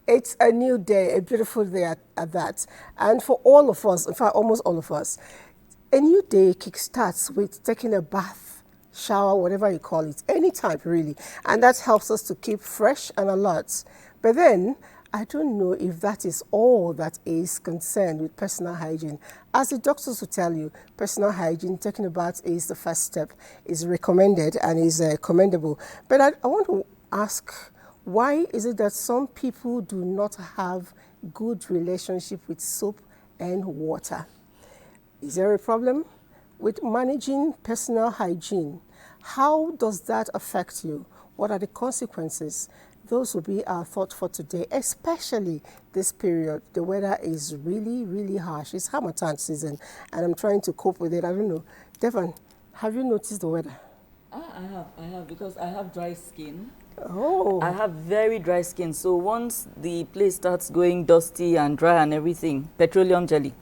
It's a new day, a beautiful day at that. And for all of us, in fact, almost all of us, a new day kickstarts with taking a bath, shower, whatever you call it, any type really. And that helps us to keep fresh and alert. But then, I don't know if that is all that is concerned with personal hygiene. As the doctors will tell you, personal hygiene, taking a bath is the first step, is recommended and is commendable. But I want to ask, why is it that some people do not have good relationship with soap and water? Is there a problem with managing personal hygiene? How does that affect you? What are the consequences? Those will be our thought for today, especially this period. The weather is really, really harsh. It's Harmattan season, and I'm trying to cope with it. I don't know. Devon, have you noticed the weather? I have, because I have dry skin. Oh. I have very dry skin, so once the place starts going dusty and dry and everything, petroleum jelly.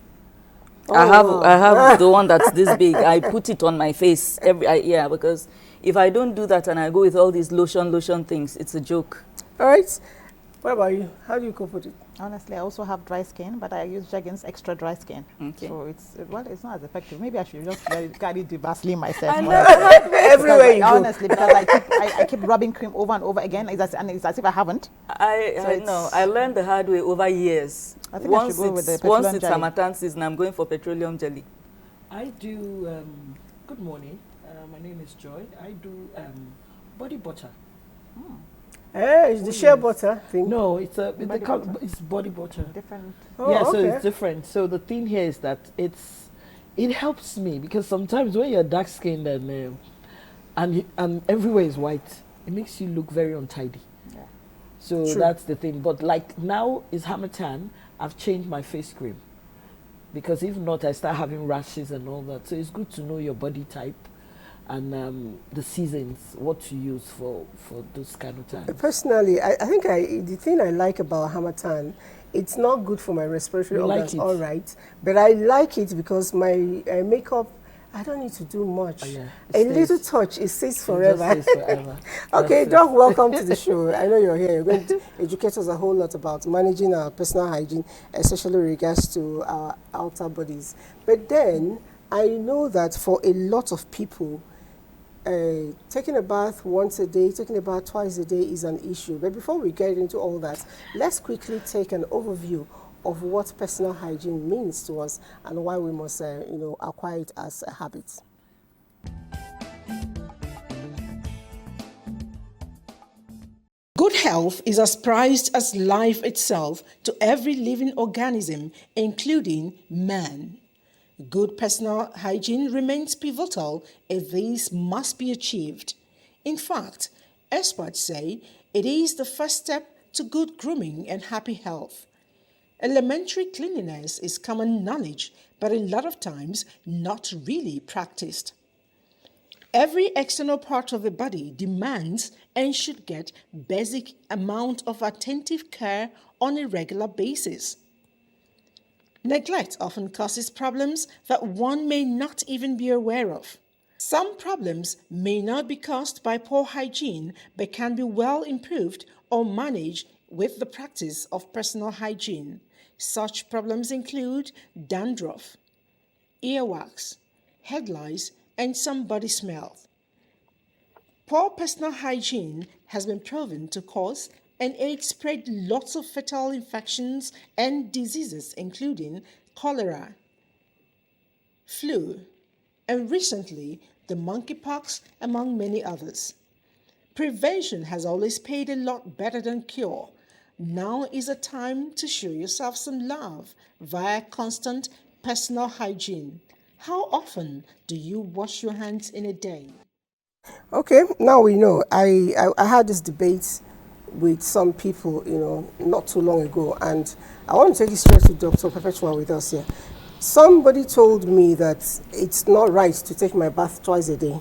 Oh. I have the one that's this big. I put it on my face yeah, because if I don't do that and I go with all these lotion things, it's a joke. All right. What about you? How do you cope with it? Honestly, I also have dry skin, but I use Jergens extra dry skin. Okay. So it's not as effective. Maybe I should just carry the Vaseline myself. Everywhere you go. Honestly, because I keep rubbing cream over and over again, and it's as if I haven't. I know. I learned the hard way over years. I think I should go with the petroleum once it's jelly. Harmattan season, I'm going for petroleum jelly. I do, good morning, my name is Joy. I do body butter. It's the shea butter thing. No, it's Body butter. it's body butter. Different. Oh, Yeah, so okay. it's different. So the thing here is that it helps me, because sometimes when you're dark skinned and everywhere is white, it makes you look very untidy. Yeah. So True. that's the thing. But like now is Harmattan, I've changed my face cream, because if not, I start having rashes and all that. So it's good to know your body type and the seasons, what to use for those kind of times. Personally, I think the thing I like about Harmattan, it's not good for my respiratory You like organs, it? all right. But I like it because my makeup, I don't need to do much. Oh, yeah. A It little stays. touch, it stays It just forever. stays forever. Okay, That's it. Doc, welcome to the show. I know you're here. You're going to educate us a whole lot about managing our personal hygiene, especially in regards to our outer bodies. But then, I know that for a lot of people, taking a bath once a day, taking a bath twice a day is an issue. But before we get into all that, let's quickly take an overview of what personal hygiene means to us and why we must, acquire it as a habit. Good health is as prized as life itself to every living organism, including man. Good personal hygiene remains pivotal if these must be achieved. In fact, experts say it is the first step to good grooming and happy health. Elementary cleanliness is common knowledge, but a lot of times not really practiced. Every external part of the body demands and should get basic amount of attentive care on a regular basis. Neglect often causes problems that one may not even be aware of. Some problems may not be caused by poor hygiene but can be well improved or managed with the practice of personal hygiene. Such problems include dandruff, earwax, head lice, and some body smell. Poor personal hygiene has been proven to cause and aid spread lots of fatal infections and diseases including cholera, flu, and recently the monkeypox, among many others. Prevention has always paid a lot better than cure. Now is a time to show yourself some love via constant personal hygiene. How often do you wash your hands in a day? Okay, now we know. I had this debate with some people, not too long ago, and I want to take it straight to Dr. Perpetua with us here. Somebody told me that it's not right to take my bath twice a day.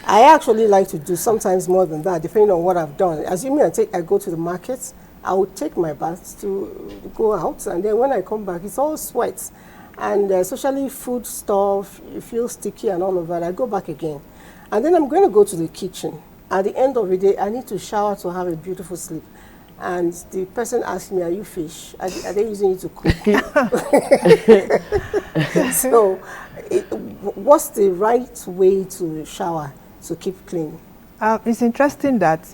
I actually like to do sometimes more than that, depending on what I've done. Assuming I go to the market, I would take my bath to go out, and then when I come back, it's all sweat. And especially food stuff, you feel sticky and all of that. I go back again. And then I'm going to go to the kitchen. At the end of the day, I need to shower to have a beautiful sleep. and the person asked me, "Are you fish? Are they using it to cook?" So, what's the right way to shower to keep clean? It's interesting that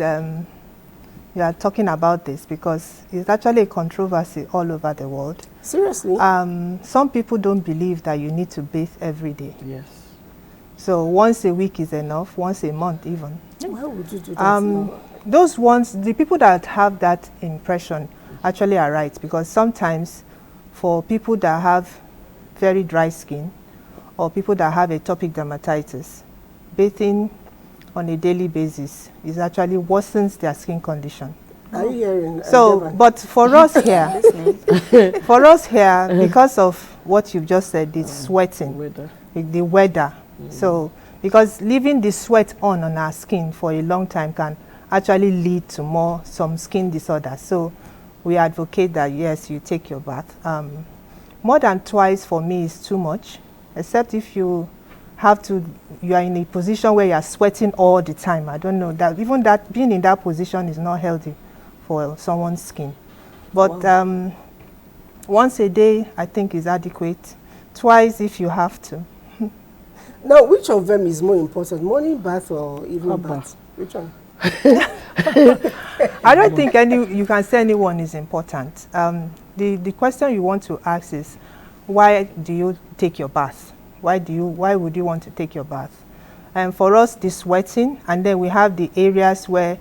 you are talking about this because it's actually a controversy all over the world. Seriously? Some people don't believe that you need to bathe every day. Yes. So once a week is enough, once a month even. Why would you do that now? Those ones, the people that have that impression actually are right, because sometimes for people that have very dry skin or people that have atopic dermatitis, bathing on a daily basis is actually worsens their skin condition. Are you hearing? So, Devon? but for us here, because of what you've just said, the sweating, the weather. So, because leaving the sweat on our skin for a long time can actually lead to some skin disorders. So, we advocate that yes, you take your bath. More than twice for me is too much, except if you are in a position where you are sweating all the time. I don't know that even that being in that position is not healthy for someone's skin. But once a day, I think is adequate. Twice if you have to. Now, which of them is more important, morning bath or evening bath? Which one? I don't think you can say anyone is important. The question you want to ask is, why do you take your bath? Why would you want to take your bath? And for us, the sweating, and then we have the areas where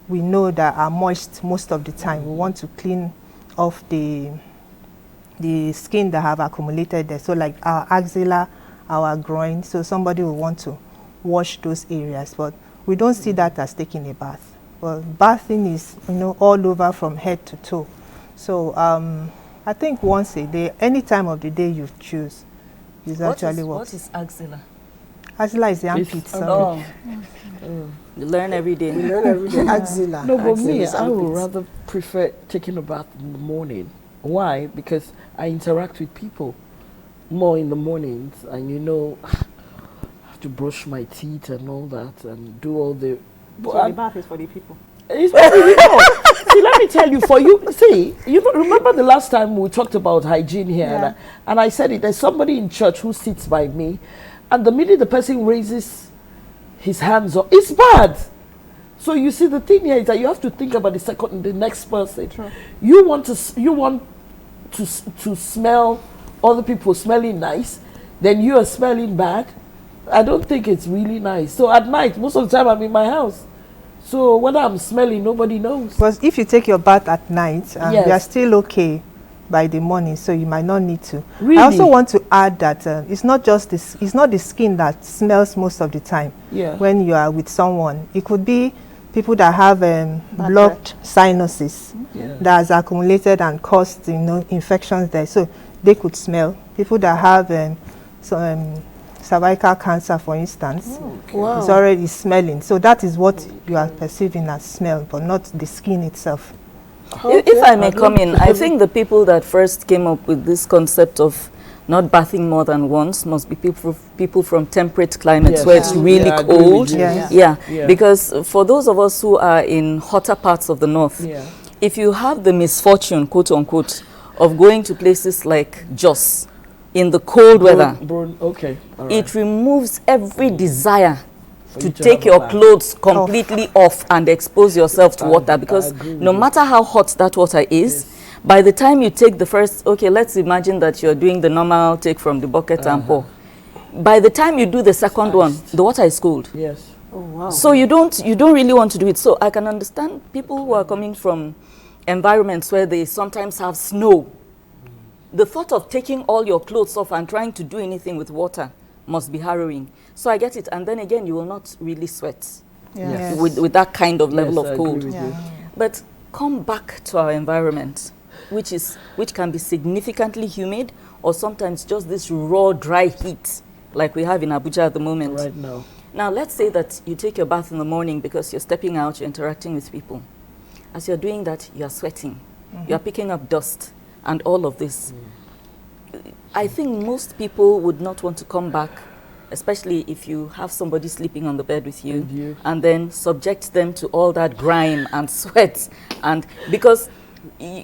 we know that are moist most of the time. We want to clean off the skin that have accumulated there. So like our axilla, our groin, so somebody will want to wash those areas. But we don't see that as taking a bath. Well, bathing is, all over from head to toe. So I think once a day, any time of the day you choose, is actually what is axilla? Axilla is the armpit. You learn every day. We learn every day. Axilla. No, but Axilla me, is I would armpits. rather prefer taking a bath in the morning. Why? Because I interact with people more in the mornings, and I have to brush my teeth and all that, and do all the. So the bath is for the people. It's for the people. See, let me tell you, for you, you remember the last time we talked about hygiene here, Yeah. and I said it, there's somebody in church who sits by me, and the minute the person raises his hands up, it's bad. So you see, the thing here is that you have to think about the next person. True. You want to smell other people smelling nice, then you are smelling bad. I don't think it's really nice. So at night, most of the time I'm in my house. So whether I'm smelling, nobody knows. Because if you take your bath at night, Yes. you are still okay by the morning, so you might not need to. Really? I also want to add that it's not just it's not the skin that smells most of the time. Yeah. When you are with someone, it could be people that have blocked sinuses Yeah. that has accumulated and caused infections there, so they could smell. People that have cervical cancer, for instance, Wow. it's already smelling. So that is what you are perceiving as smell, but not the skin itself. If I may come in, I think the people that first came up with this concept of not bathing more than once must be people from temperate climates Yes. where it's really Yeah, I agree with cold. you. Yes. Yeah, because for those of us who are in hotter parts of the north, Yeah. if you have the misfortune, quote unquote, of going to places like Jos in the cold weather, Okay. All right. it removes every desire For to you to take have a your bath. clothes completely off and expose yourself to I- water, I because agree with no you. matter how hot that water is, by the time you take the first, let's imagine that you're doing the normal take from the bucket and pour. By the time you do the second one, the water is cold. Yes. Oh, wow. So you don't really want to do it. So I can understand people who are coming from environments where they sometimes have snow. The thought of taking all your clothes off and trying to do anything with water must be harrowing. So I get it. And then again, you will not really sweat Yes. with that kind of level Yes, I of agree cold. with you. But come back to our environment, which can be significantly humid, or sometimes just this raw, dry heat like we have in Abuja at the moment. Right now. Now, let's say that you take your bath in the morning because you're stepping out, you're interacting with people. As you're doing that, you're sweating. You're picking up dust and all of this. I think most people would not want to come back especially if you have somebody sleeping on the bed with you, With you. and then subject them to all that grime and sweat, and because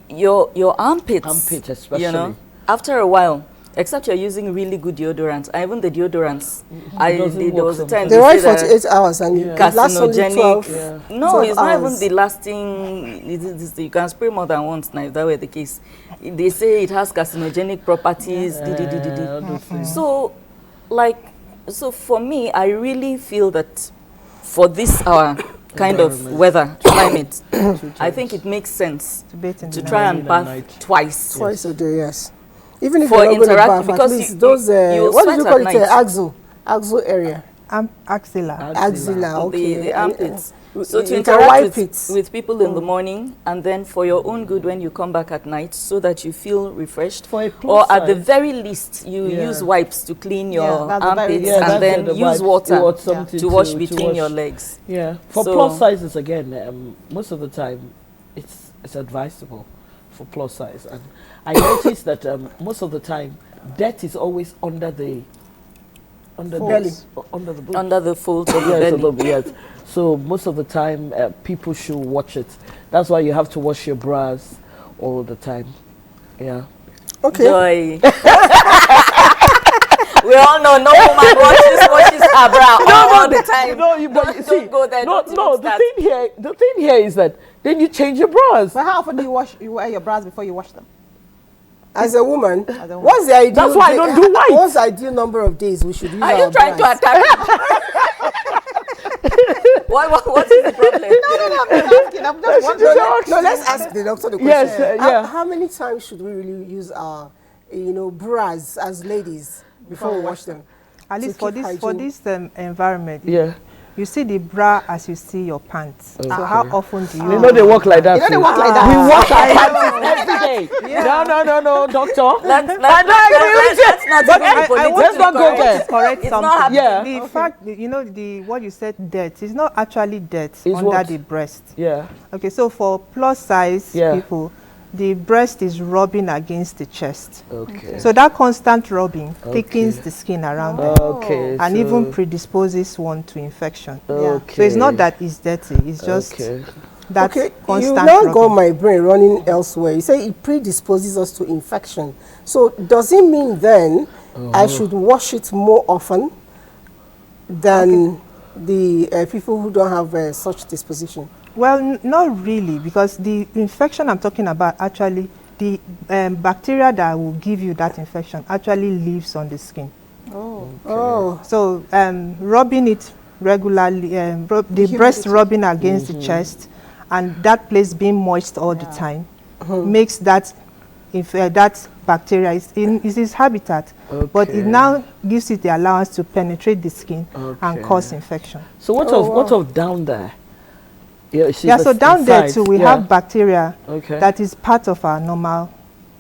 your armpits, Armpit especially. you know, after a while, except you're using really good deodorants, and even the deodorants, doesn't there work was a time They they write say that 48 hours and it lasts only carcinogenic. 12. Yeah. No, 12 it's not even hours. the lasting. You can spray more than once now, if that were the case. They say it has carcinogenic properties. all those things. So, so for me, I really feel that for this our kind of Environment. weather, climate, I think it makes sense To bathe in to the try night. and Morning bath and night. twice. Twice a day, yes. Even if For you're not going to interact- bath, at because least you- those, you what do you sweat call at it, night. axle area. Axilla. Axilla, okay. The armpits. So to You can interact wipe with, it. with people in the morning, and then for your own good when you come back at night, so that you feel refreshed. For a Or plus at the size. very least, you Yeah. use wipes to clean your Yeah, that's the very armpits, least. and that's then the use wipes. water You want something to wash to between wash. your legs. Yeah, for So- plus sizes again, most of the time it's advisable for plus size, and I noticed that most of the time dirt is always under the Belly. under the boot. Under the folds of the Yes, belly. yes. So most of the time people should watch it. That's why you have to wash your bras all the time. Yeah. Okay. Joy. We all know no woman washes her bra all the time. No, you Don't go there. No, don't no. even start. The thing here is that then you change your bras. But how often do you wear your bras before you wash them? As a woman, a woman. what's the ideal? That's why I don't do white. What's the ideal number of days we should use Are our you trying to bras? attack me? what is the problem? I'm just wondering. No, let's ask the doctor the question. Yes, yeah. How many times should we really use our, bras as ladies before we wash them? At To least for keep this hygiene. environment, Yeah. you see the bra as you see your pants. So how often do you? You know they walk like that. You know they too. walk like that. We wash our pants every day. No, doctor. Let's not But even be I want Let's to not go correct- there. correct It's something. not happening. Yeah. The fact, what you said, dirt is not actually dirt It's under what? the breast. Yeah. Okay, so for plus size Yeah. people, the breast is rubbing against the chest. Okay. So that constant rubbing Okay. thickens the skin around them Okay. and so- even predisposes one to infection. Okay. So it's not that it's dirty, it's just Okay. that Okay, you constant now rubbing. got my brain running elsewhere. You say it predisposes us to infection. So does it mean then I should wash it more often than the people who don't have such disposition? Well, not really, because the infection I'm talking about actually, the bacteria that will give you that infection actually lives on the skin. Oh, So rubbing it regularly, the breast rubbing against the chest, and that place being moist all the time, makes that that bacteria is in its habitat, but Okay. it now gives it the allowance to penetrate the skin and Okay. cause infection. So what of down there? Yeah, Yeah, so down there too, we have bacteria Okay. that is part of our normal.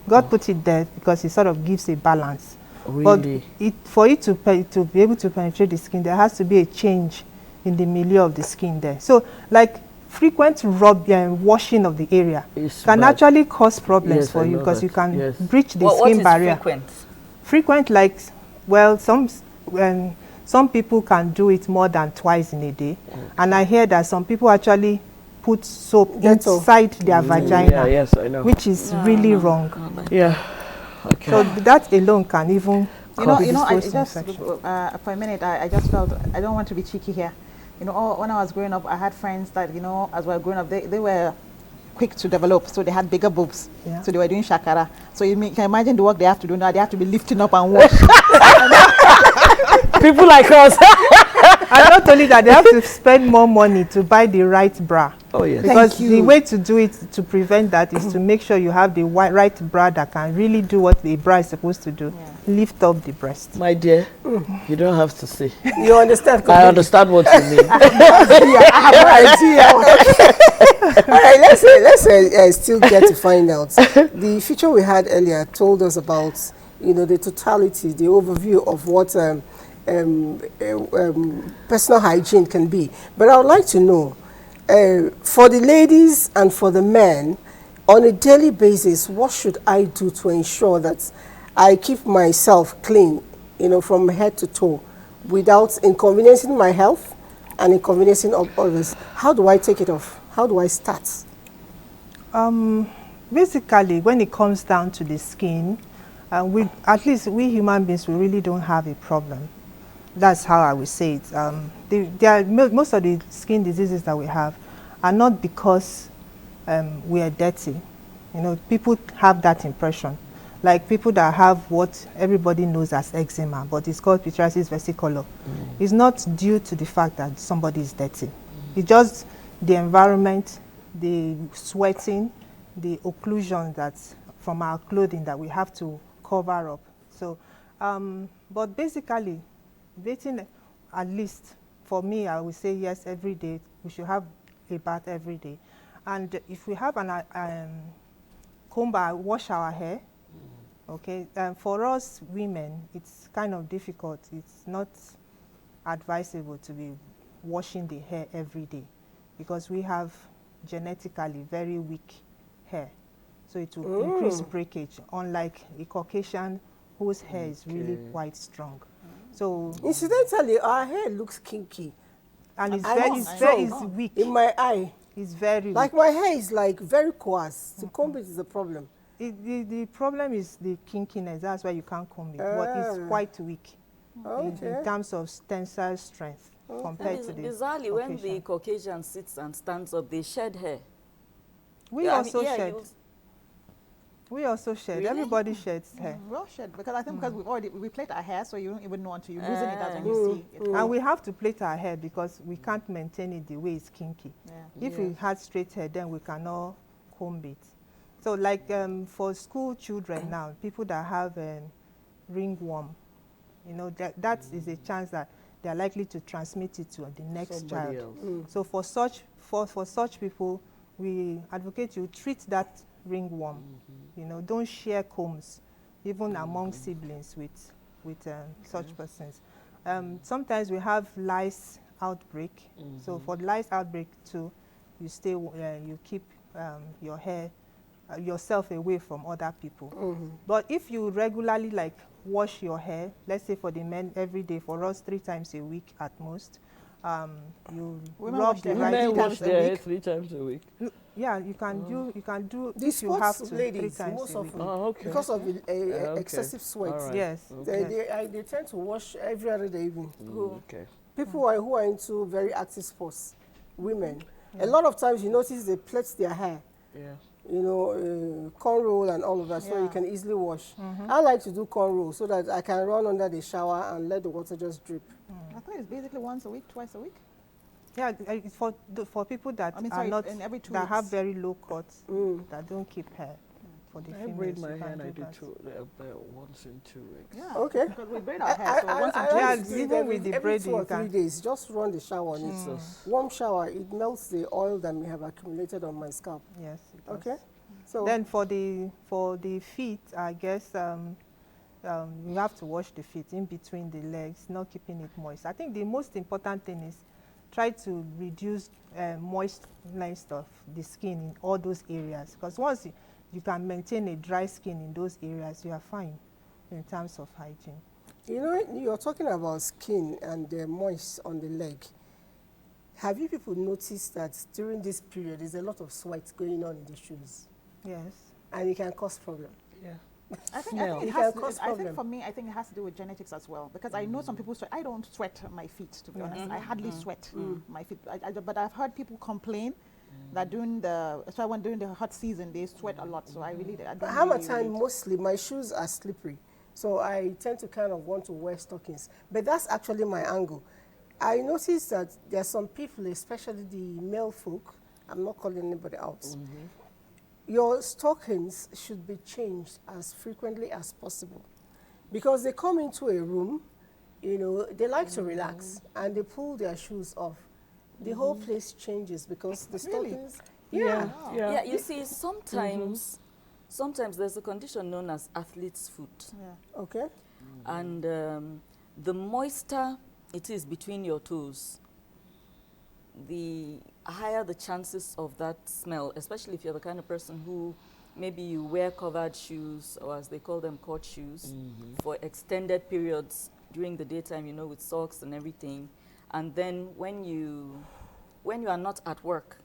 God put it there because it sort of gives a balance. Really? But for it to be able to penetrate the skin, there has to be a change in the milieu of the skin there. So, like frequent washing of the area It's can bad. actually cause problems Yes, for I you know because that. you can Yes. breach the What skin is barrier. frequent? Frequent, like, well, some people can do it more than twice in a day, and I hear that some people actually put soap Dettol. inside their vagina, Yeah, yes, I know. which is really wrong. Yeah. Okay. So that alone can even I predispose to just infection. for a minute, I just felt I don't want to be cheeky here. When I was growing up, I had friends that as we were growing up, they were quick to develop, so they had bigger boobs, Yeah. so they were doing shakara. So you can imagine the work they have to do now. They have to be lifting up and wash. People like us. And not only that, they have to spend more money to buy the right bra. Oh yes. Because you. the way to do it, to prevent that, is to make sure you have the right bra that can really do what the bra is supposed to do. Lift up the breast. My dear, you don't have to say. you understand? I completely. understand what you mean. I have no idea. All right, let's still get to find out. The feature we had earlier told us about, the totality, the overview of what personal hygiene can be. But I would like to know, for the ladies and for the men, on a daily basis, what should I do to ensure that I keep myself clean, from head to toe? without inconveniencing my health and inconveniencing of others? How do I take it off? How do I start? Basically, when it comes down to the skin, at least we human beings, we really don't have a problem. That's how I would say it. Most of the skin diseases that we have are not because we are dirty. You know, people have that impression. Like people that have what everybody knows as eczema, but it's called pityriasis versicolor. It's not due to the fact that somebody is dirty. It's just the environment, the sweating, the occlusion that's from our clothing that we have to cover up. So, but basically, bathing, at least for me, I would say yes, every day. We should have a bath every day. And if we have an comb, wash our hair. Okay, for us women, it's kind of difficult. It's not advisable to be washing the hair every day because we have genetically very weak hair. So it will increase breakage, unlike a Caucasian whose hair is really quite strong. So incidentally, our hair looks kinky. And it's weak. In my eye. It's very like weak. My hair is like very coarse. To comb it is a problem. The problem is the kinkiness. That's why you can't comb it. But it's quite weak in terms of tensile strength compared to the bizarrely, Caucasian. when the Caucasian sits and stands up, they shed hair. We also shed. We also shed. Really? Everybody sheds hair. We all shed because I think because we plait our hair, so you don't even know until you're losing it. That's when you see it. And we have to plait our hair because we can't maintain it the way it's kinky. Yeah. If we had straight hair, then we cannot comb it. So like for school children now, people that have ringworm, you know, that is a chance that they are likely to transmit it to the next child. So for such people, we advocate you treat that ringworm. You know, don't share combs, even among siblings with such persons. Sometimes we have lice outbreak. So for lice outbreak too, you keep your hair yourself away from other people. But if you regularly like wash your hair, let's say for the men every day, for us 3 times a week at most, you rub the right Women wash their hair week. 3 times a week. Yeah, you can do The if you have sports to ladies 3 times most a week. often because of excessive sweat. All right. Yes. Okay. They tend to wash every other day evening. Okay. People who are into very active sports, women, a lot of times you notice they plait their hair. Yeah. You know, cornrow and all of that, so you can easily wash. I like to do cornrow so that I can run under the shower and let the water just drip. I thought it's basically once a week, twice a week. Yeah, it's for people that are not every 2 that have weeks. very low cuts that don't keep hair. For the I females, braid you my can hair and I do do that. once in 2 weeks. Yeah. Okay. Because we braid our hair, so once in I 2 like weeks. to do it Even with the every braiding, 2 or you 3 can- days, just run the shower on it. Warm shower, it melts the oil that may have accumulated on my scalp. Yes. It does. Okay. So Then for the feet, I guess you have to wash the feet in between the legs, not keeping it moist. I think the most important thing is try to reduce moistness of the skin in all those areas. Because once you can maintain a dry skin in those areas, you are fine in terms of hygiene. you know, you're talking about skin and the moist on the leg. Have you people noticed that during this period, there's a lot of sweat going on in the shoes, Yes. and it can cause problem? Yeah. I think It it can has. cause I think problem. for me, I think it has to do with genetics as well. Because I know some people sweat. I don't sweat my feet, to be honest. I hardly sweat my feet. But I've heard people complain that during the hot season they sweat a lot. So I don't. Hammertime, mostly my shoes are slippery, so I tend to kind of want to wear stockings. But that's actually my angle. I noticed that there are some people, especially the male folk, I'm not calling anybody out, your stockings should be changed as frequently as possible. Because they come into a room, you know, they like to relax, and they pull their shoes off. The whole place changes because the stockings... Yeah. Yeah, you see, sometimes there's a condition known as athlete's foot. Yeah. Okay. And the moister it is between your toes, the higher the chances of that smell, especially if you're the kind of person who maybe you wear covered shoes, or as they call them, court shoes, for extended periods during the daytime, you know, with socks and everything. And then when you are not at work,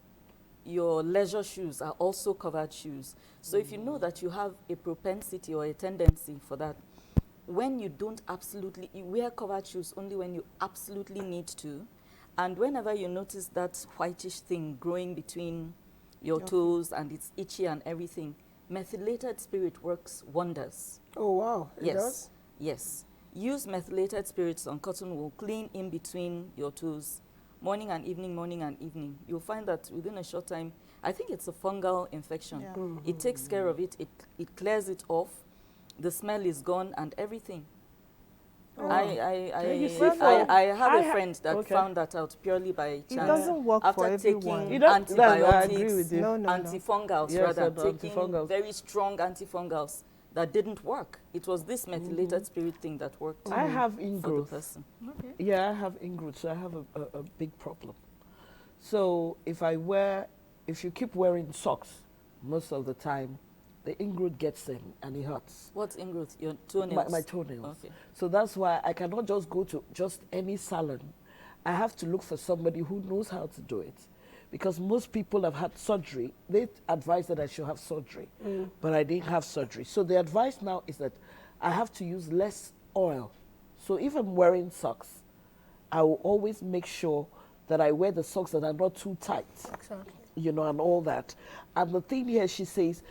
your leisure shoes are also covered shoes. So if you know that you have a propensity or a tendency for that, when you don't absolutely, you wear covered shoes only when you absolutely need to. And whenever you notice that whitish thing growing between your toes and it's itchy and everything, methylated spirit works wonders. Oh, wow. It Yes. does? Yes. Use methylated spirits on cotton wool, clean in between your toes, morning and evening, morning and evening. You'll find that within a short time, I think it's a fungal infection. Yeah. It takes care of it, it clears it off, the smell is gone and everything. you see, I have I a ha- friend that okay. found that out purely by chance. It doesn't work After for taking everyone. You don't- antibiotics, I agree with you. No, no, no. antifungals Yes, rather, and taking antifungals. very strong antifungals that didn't work. It was this methylated spirit thing that worked I have for the ingrowth. person. Okay. Yeah, I have ingrowth, so I have a big problem. So if you keep wearing socks most of the time, the ingrowth gets them and it hurts. What's ingrowth? Your toenails? My toenails. Okay. So that's why I cannot just go to just any salon. I have to look for somebody who knows how to do it. Because most people have had surgery. They advise that I should have surgery, but I didn't have surgery. So the advice now is that I have to use less oil. So if I'm wearing socks, I will always make sure that I wear the socks that are not too tight. Exactly. You know, and all that. And the thing here, she says,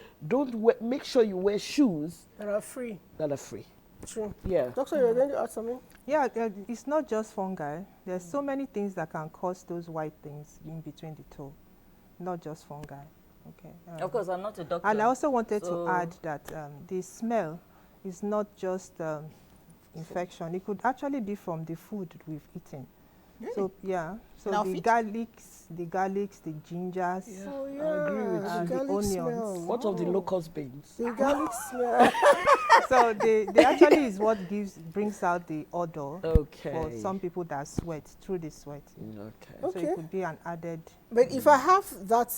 make sure you wear shoes That are free. that are free. True. Yeah. Doctor, you're going to add something? Yeah, it's not just fungi. There's so many things that can cause those white things in between the toe, not just fungi. Okay. Of course, I'm not a doctor. And I also wanted so- to add that the smell is not just infection. It could actually be from the food we've eaten. Really? So yeah, so In our the feet? garlics, the gingers, Oh, yeah. I agree with you. The The garlic onions. smell. What of the locust beans? The garlic smell. so they actually is what brings out the odor Okay. for some people that sweat through the sweat. Okay. So Okay. it could be an added. But if I have that,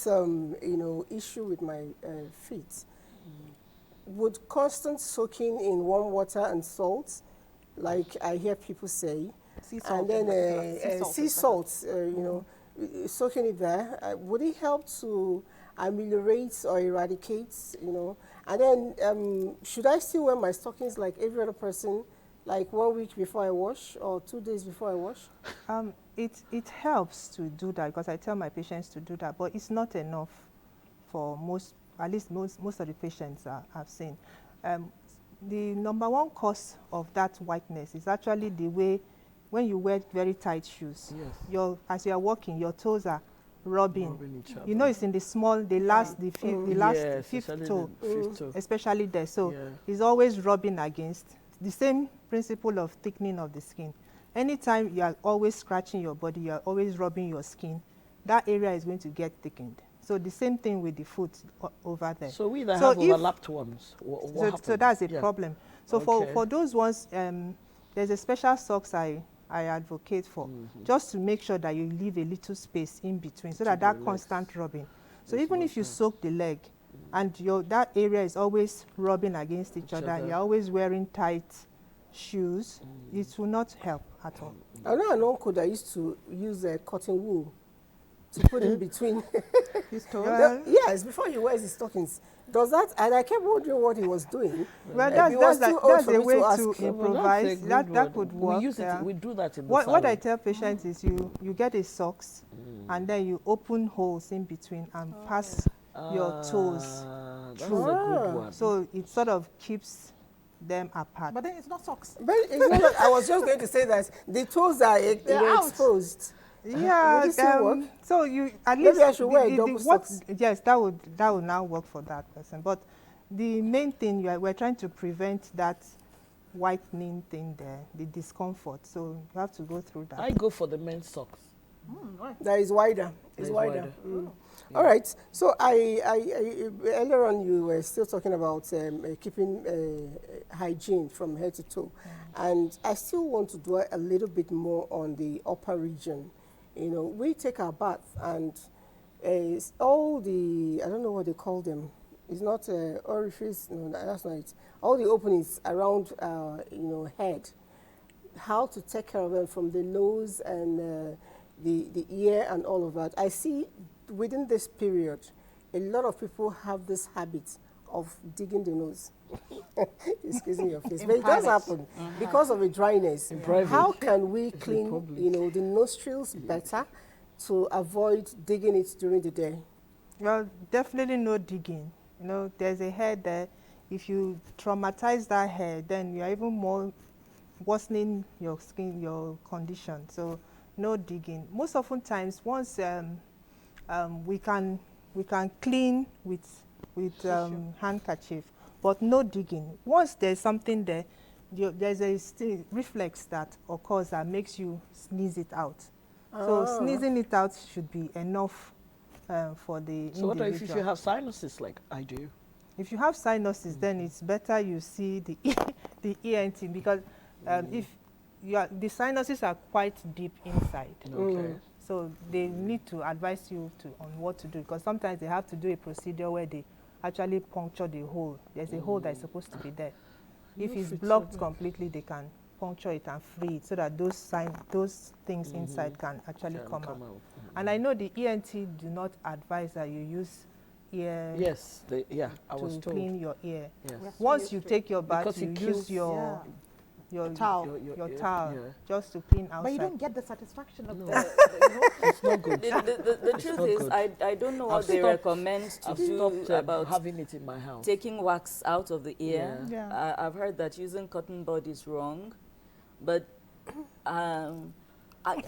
issue with my feet, would constant soaking in warm water and salt, like I hear people say, Sea salt. and then in particular. sea salt, soaking it there, would it help to ameliorate or eradicate, And then should I still wear my stockings like every other person, like 1 week before I wash or 2 days before I wash? It helps to do that because I tell my patients to do that, but it's not enough for most of the patients I've seen. The number one cause of that whiteness is actually the way when you wear very tight shoes. Yes. As you are walking, your toes are rubbing. Rubbing each other. You know, it's in the small, the last Yes, fifth especially toe, the fifth toe. especially there. So Yeah. it's always rubbing against the same principle of thickening of the skin. Anytime you are always scratching your body, you are always rubbing your skin, that area is going to get thickened. So the same thing with the foot over there. So we that So have if- overlapped ones, what happens? So that's a Yeah. problem. So Okay. for those ones, there's a special socks I advocate for, just to make sure that you leave a little space in between, so that the legs. constant rubbing. So Makes even more if you sense. soak the leg, and that area is always rubbing against each other, other. you're always wearing tight shoes, it will not help at all. I know an uncle that used to use cotton wool to put in between His toes. Well, yes, before he wears his stockings. Does that? And I kept wondering what he was doing. Well, He was that's too old for a me way ask to him. Well, that's a improvise. good That one. could work. We use it. yeah. We do that in the What I salon. tell patients is you get a socks and then you open holes in between and pass your toes That's through. a good one. So it sort of keeps them apart. But then it's not socks. But it's not like- I was just going to say that the toes are out. exposed. Yeah, Would it still work? so you at Maybe least I should wear double what, socks. yes, that would now work for that person. But the main thing we're trying to prevent that whitening thing there, the discomfort. So you have to go through that. I go for the men's socks. Right. That is wider. It's That is wider. wider. Mm. All right. So I earlier on you were still talking about keeping hygiene from head to toe, and I still want to dwell a little bit more on the upper region. We take our bath and all the, I don't know what they call them. It's not orifice. No, that's not it. All the openings around head. how to take care of them from the nose and the ear and all of that, I see within this period, a lot of people have this habit of digging the nose. Excuse me, your face. But it does happen because of a dryness. How can we clean, the nostrils better to avoid digging it during the day? Well, definitely no digging. There's a hair there. If you traumatize that hair, then you're even more worsening your skin, your condition. So no digging. Most often times, once we can clean with handkerchief, but no digging. Once there's something there, there's a reflex that occurs that makes you sneeze it out. So sneezing it out should be enough for the individual. So what if you have sinuses like I do? If you have sinuses, then it's better you see the ENT, because if the sinuses are quite deep inside. Okay. So they need to advise you on what to do, because sometimes they have to do a procedure where they actually puncture the hole. There's a hole that's supposed to be there. If it's blocked completely, they can puncture it and free it so that those things inside can actually come out. And I know the ENT do not advise that you use ear I was to told. clean your ear. Yes. Once you take your bath, Because you it use kills- your Towel. your towel yeah. just to clean outside. But you don't get the satisfaction of It's not good. The truth not is, good. I don't know what I've they stopped- recommend to I've do stopped about having it in my house. taking wax out of the ear. Yeah. I've heard that using cotton bud is wrong, but I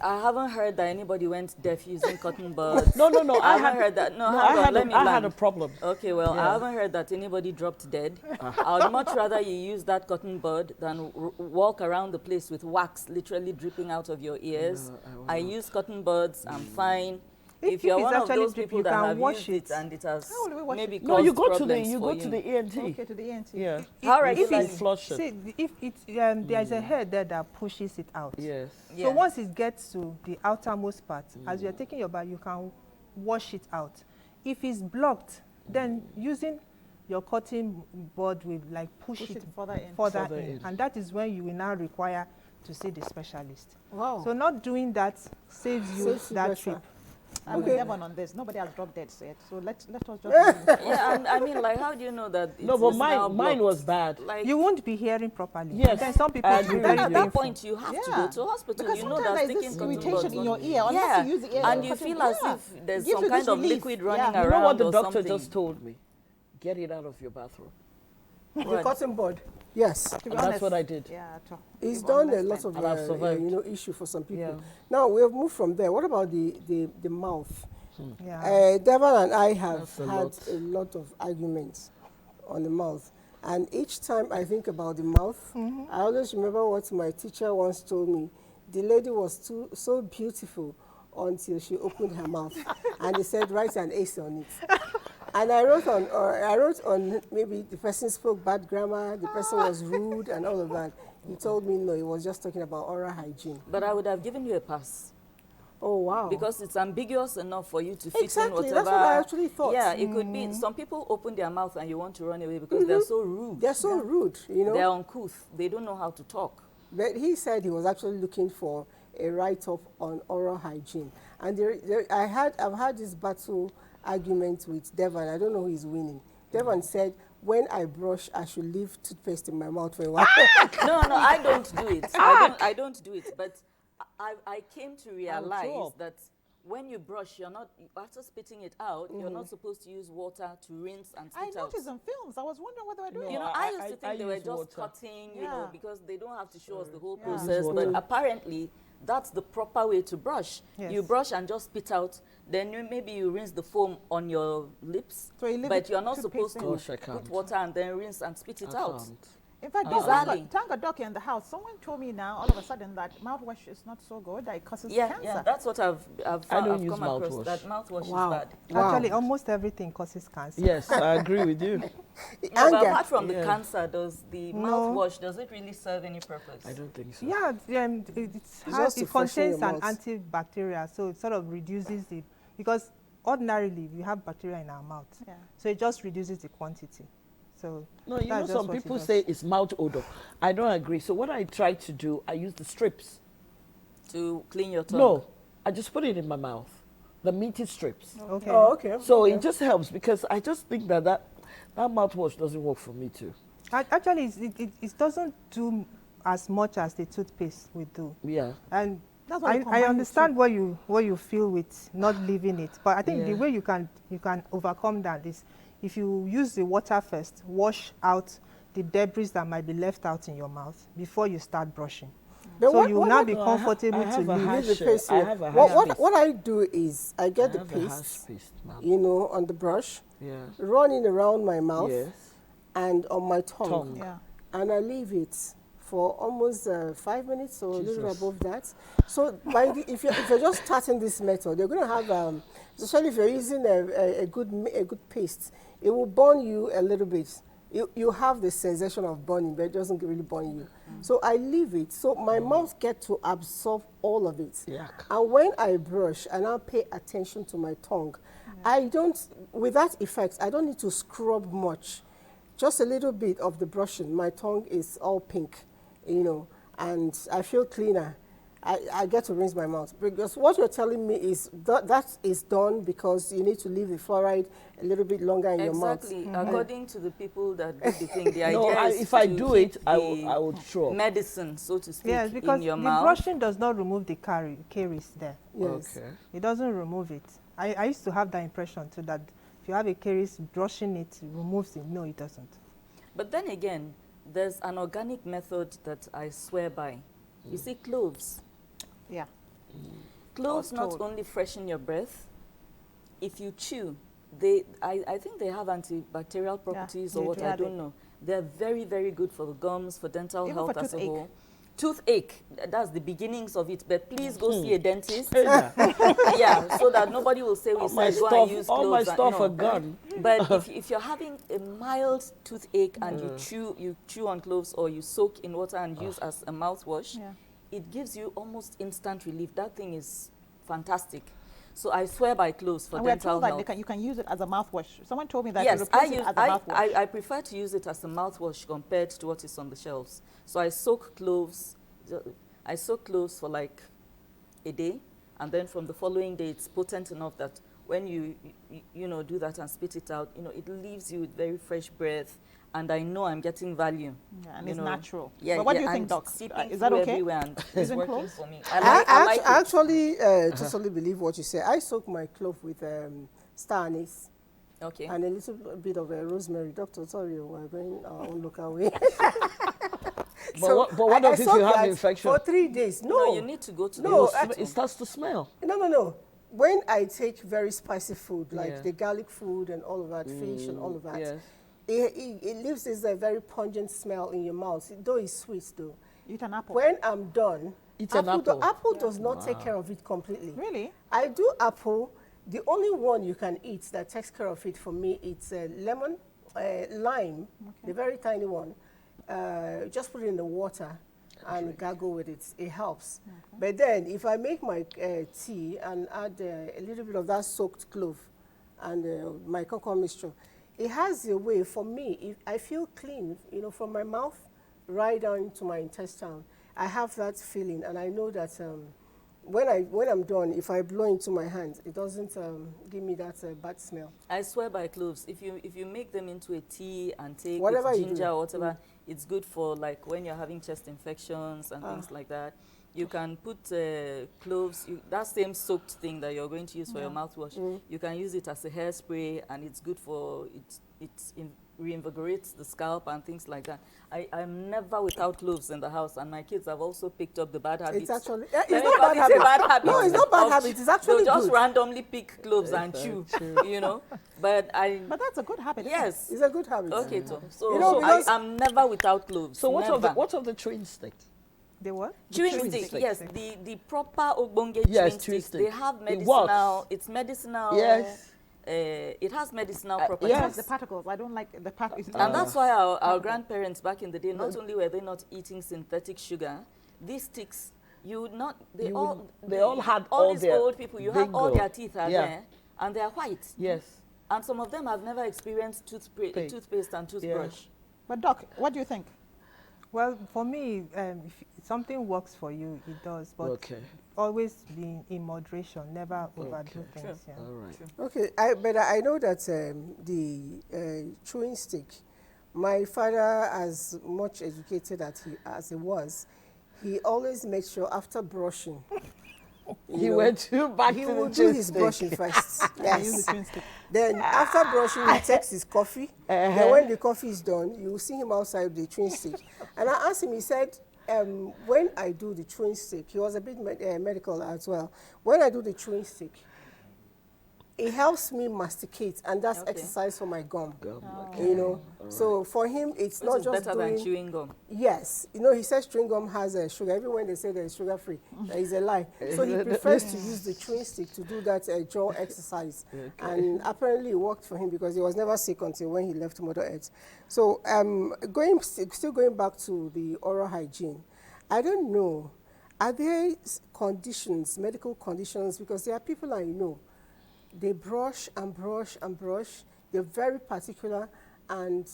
haven't heard that anybody went deaf using cotton buds. No. I haven't heard that. No, hang on, let me I had land. a problem. Okay, well, Yeah. I haven't heard that anybody dropped dead. I would much rather you use that cotton bud than walk around the place with wax literally dripping out of your ears. No, I use cotton buds, I'm fine. If If you're it's one of actually those drip, people you that can have wash used it it. and it has How will we wash maybe it? No, caused you go to the problems you for go to the ENT. Okay, to the ENT. Yeah. How right, if like, it's flush it. See, if it's there's a hair there that pushes it out. Yes. yeah. So once it gets to the outermost part, as you're taking your bath, you can wash it out. If it's blocked, then using your cotton bud will like push it further in. further Further in. in. And that is when you will now require to see the specialist. Wow. So not doing that saves you Saves you that better. trip. I'm Okay. never on this. Nobody has dropped dead yet. So let us just. Yeah, and I mean, like, how do you know that No, it but is now mine was blocked? bad. Like, You won't be hearing properly. Yes, And then some people I it's agree very with at you. that painful. point, you have to Yeah. go to hospital. Because You know sometimes that there's taking this cotton irritation buds in on your you. ear. Unless Yeah, you use the ear. and you cotton- feel as yeah. if there's Gives some you kind this of relief. liquid Yeah. running You around You know what the or doctor something. just told me? Get it out of your bathroom. The Right. cotton bud. Yes. To be And that's honest, what I did. Yeah, It's to done a understand. lot of And I've survived. issue for some people. Yeah. Now we have moved from there. What about the mouth? Yeah. Devon and I have That's a had lot. a lot of arguments on the mouth, and each time I think about the mouth, I always remember what my teacher once told me. The lady was so beautiful until she opened her mouth, and they said write an ace on it. And I wrote on maybe the person spoke bad grammar, the person was rude, and all of that. He told me no, he was just talking about oral hygiene. But I would have given you a pass Oh wow! because it's ambiguous enough for you to fit Exactly, in that's whatever. what I actually thought. Yeah, it could be. Some people open their mouth and you want to run away because they're so rude. They're so rude, you know. They're uncouth. They don't know how to talk. But he said he was actually looking for a write-up on oral hygiene. And I've had this battle argument with Devon. I don't know who is winning. Devon said, when I brush, I should leave toothpaste in my mouth for a while. No, I don't do it. I don't do it. But I came to realize sure. that when you brush, you're not, after spitting it out, you're not supposed to use water to rinse and I spit out. noticed in films. I was wondering what they were doing. You know, No, I used to I think they were use just water. cutting, you Yeah. know, because they don't have to show us the whole Yeah. process. Use But water. apparently, that's the proper way to brush. Yes. You brush and just spit out. Then maybe you rinse the foam on your lips. So you leave But it you're not toothpaste supposed to in. Gosh, I can't. put water and then rinse and spit it I out. can't. In fact, Bizarrely. thank God doc in the house. Someone told me now, all of a sudden, that mouthwash is not so good. That it causes cancer. Yeah, that's what I've don't I've use come across. mouthwash. That mouthwash Wow. is bad. Wow. Actually, almost everything causes cancer. Yes, I agree with you. No, but Anger. apart from the Yeah. cancer, does the No. mouthwash, does it really serve any purpose? I don't think so. Yeah, just to it freshen contains your an mouth. antibacterial, so it sort of reduces the, because ordinarily we have bacteria in our mouth, Yeah. so it just reduces the quantity. So No, you know, that's just some what it people does. say it's mouth odor. I don't agree. So what I try to do, I use the strips. To clean your tongue. No, I just put it in my mouth. The meaty strips. Okay. Oh, okay. So okay. it just helps because I just think that mouthwash doesn't work for me too. Actually, it doesn't do as much as the toothpaste will do. Yeah. And That's why you I combine the understand what you feel with not leaving it, but I think the Yeah. way you can overcome that is if you use the water first, wash out the debris that might be left out in your mouth before you start brushing. Then So you will now be No, comfortable I to have a leave. hash, Leave the paste I here. have a hash paste. What I do is I get the I have a hash paste, paste, ma'am. you know, on the brush, Yeah. run it around my mouth Yes. and on my tongue. Yeah. And I leave it for almost 5 minutes or a little Jesus. above that. So if you're just starting this method, you're going to have, especially if you're using a good paste, it will burn you a little bit. You have the sensation of burning, but it doesn't really burn you. So I leave it, so my mouth gets to absorb all of it. Yuck. And when I brush and I pay attention to my tongue, I don't, with that effect, I don't need to scrub much. Just a little bit of the brushing, my tongue is all pink, you know, and I feel cleaner. I get to rinse my mouth. Because what you're telling me is that is done because you need to leave the fluoride a little bit longer in your mouth. Exactly. According to the people that do the thing, the idea No, is if I to do it, keep I the would throw up. medicine, so to speak, Yes, because in your the mouth. brushing does not remove the caries there. Yes. Okay. It doesn't remove it. I used to have that impression too, that if you have a caries, brushing it removes it. No, it doesn't. But then again, there's an organic method that I swear by. You see, cloves. Yeah. Cloves I was not told. only freshen your breath, if you chew, I think they have antibacterial properties or they what, do. I Yeah, don't know. They're very, very good for the gums, for dental Even health for as a toothache. whole. Toothache, that's the beginnings of it, but please go see a dentist. Hey, now, Yeah, so that nobody will say we all my said go and use stuff, all my cloves. stuff No. are gone. But if you're having a mild toothache and you chew on cloves or you soak in water and use as a mouthwash, Yeah. it gives you almost instant relief. That thing is fantastic. So I swear by cloves for And we are dental told that health. you can use it as a mouthwash. Someone told me that Yes, you I replace it use as a mouthwash. I prefer to use it as a mouthwash compared to what is on the shelves. So I soak cloves for like a day, and then from the following day it's potent enough that when you do that and spit it out, it leaves you with very fresh breath, and I know I'm getting value. Yeah, and you it's know. natural. Yeah, But what yeah, do you think, and Doc? seeping Is that through okay? everywhere and it's Using working cloves? for me. I I like it. actually totally believe what you say. I soak my clove with star anise Okay. and a little bit of rosemary. Doctor, sorry, we're going our own local way. But what if soak you have that infection? For 3 days. No, you need to go to the No, hospital. It starts to smell. No. When I take very spicy food, like Yeah. the garlic food and all of that, fish and all of that, Yes. it leaves this very pungent smell in your mouth. Though it's sweet, though. Eat an apple. When I'm done, Eat an apple. apple does not take care of it completely. Really? I do apple. The only one you can eat that takes care of it for me, it's lemon, lime, the very tiny one. Just put it in the water and gargle with it. It helps. But then if I make my tea and add a little bit of that soaked clove and my cocoa mixture, it has a way for me. If I feel clean, from my mouth right down to my intestine. I have that feeling, and I know that when I'm done, if I blow into my hands, it doesn't give me that bad smell. I swear by cloves. If you make them into a tea and take Whatever with you do. ginger or whatever, it's good for like when you're having chest infections and things like that. You can put cloves, that same soaked thing that you're going to use for your mouthwash. You can use it as a hairspray, and it's good for it reinvigorates the scalp and things like that. I'm never without cloves in the house, and my kids have also picked up the bad habit. It's actually, Let it's me not call bad it a habit. bad habit. No, it's not bad of habit. It's actually they'll just good. randomly pick cloves and chew, But But that's a good habit. isn't it? yes. It's a good habit. Okay, so because- I'm never without cloves. So what's never. of the chewing stick? The what? Chewing chewing stick, stick. yes, the proper ogbonge Yes, chewing chewing sticks. stick. They have It medicinal. works. It's medicinal. Yes. It has medicinal Yes. properties. Because the particles. I don't like the particles. And that's why our grandparents back in the day, not only were they not eating synthetic sugar, these sticks, you would not, they all had all all these their old people, you have all bingo. their teeth are Yeah. there, and they are white. Yes. And some of them have never experienced toothpaste and toothbrush. But Doc, what do you think? Well, for me, if something works for you, it does. But always be in moderation, never overdo things. Yeah. All right. Okay, but I know that the chewing stick, my father, as much educated as he was, he always made sure after brushing, He went back he to would the do chewing his stick. brushing first. Use Yes. the chewing stick. Then after brushing, he takes his coffee. Then when the coffee is done, you will see him outside with the chewing stick. And I asked him, he said, when I do the chewing stick, he was a bit medical as well. When I do the chewing stick, it helps me masticate, and that's exercise for my gum. You know, so for him, it's Which not is just better doing. than chewing gum. Yes, you know, he says chewing gum has sugar. Everyone they say that it's sugar free, that is a lie. So he prefers to use the chewing stick to do that jaw exercise, and apparently it worked for him because he was never sick until when he left Mother Earth. So still going back to the oral hygiene, I don't know, are there conditions, medical conditions, because there are people I know, they brush and brush and brush, they're very particular, and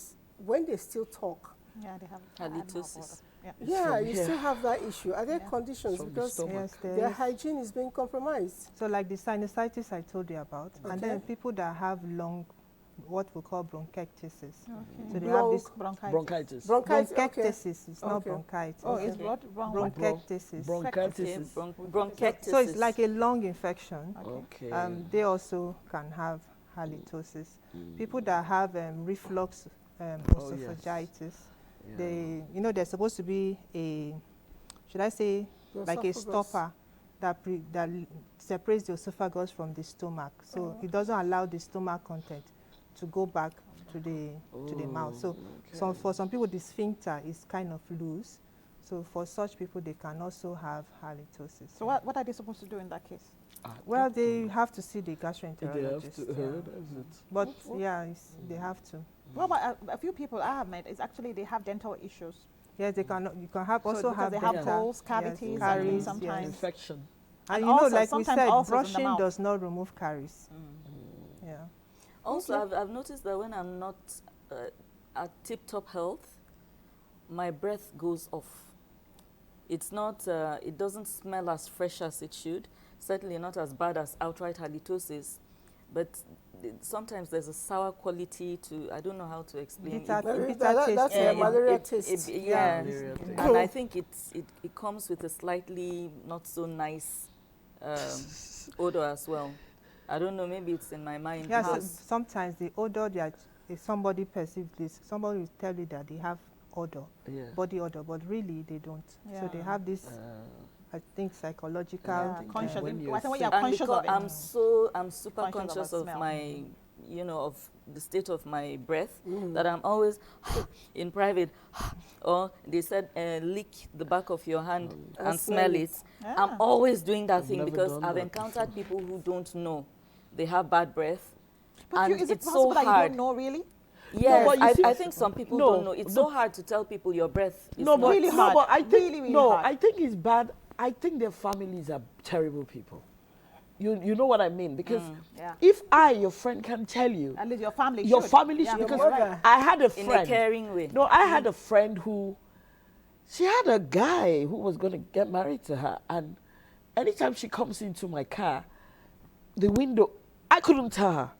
when they still talk, Yeah, they have Halitosis. yeah, you still have that issue. Are there conditions From the because stomach. Yes, there their is. hygiene is being compromised? So like the sinusitis I told you about, and then Okay. people that have what we call bronchitis. Okay. So they have this Bronchitis. Bronchitis. Bronchitis. Okay. bronchitis. It's not Okay. bronchitis. Oh, it's what? Bronchitis. Okay, Bronchitis. bronchitis. So it's like a lung infection. Okay. They also can have halitosis. People that have reflux esophagitis, they're supposed to be should I say, The like a esophagus. stopper that separates the esophagus from the stomach. So it doesn't allow the stomach content to go back to the mouth. So for some people, the sphincter is kind of loose. So for such people, they can also have halitosis. So what are they supposed to do in that case? Well, they have to see the They have gastroenterologist. to. yeah. That's it. But yeah, they have to. Well, but a few people I have met is actually they have dental issues. Yes, they can. You can have also because have they have dental, holes, cavities, yes, and caries, sometimes. Infection. And And you know, also like we sometimes said, ulcers in the brushing mouth. does not remove caries. Yeah. Also, I've noticed that when I'm not at tip-top health, my breath goes off. It's not, it doesn't smell as fresh as it should. Certainly not as bad as outright halitosis, but sometimes there's a sour quality to, I don't know how to explain Bitter, it. bitter taste. That's Yeah, a malaria taste. Yeah, Malaria taste. and I think it comes with a slightly not so nice odor as well. I don't know, maybe it's in my mind. Yeah, so because- sometimes the odor that if somebody perceives this, somebody will tell you that they have odor, Yeah. body odor, but really they don't. So they Yeah. have this, I think, psychological. Yeah, conscious. when I you're think when you're and conscious because of it. I'm super Conscious conscious about of smell. my, of the state of my breath, that I'm always in private, or they said lick the back of your hand and smell it. Yeah. I'm always doing that thing never because done I've that encountered people who don't know they have bad breath, But and is it it's so possible that you hard. don't know really? Yes, but you see- I think some people No, don't know. It's no. so hard to tell people your breath is No, not. but Really no, hard. but I think Really, really no, hard. I think it's bad. I think their families are terrible people. You know what I mean? Because Yeah. if your friend, can tell you, At least your family your should. family Yeah, should, because you're right. I had a in friend. a caring way. No, I had a friend who, she had a guy who was going to get married to her, and anytime she comes into my car, the window, I couldn't tell her.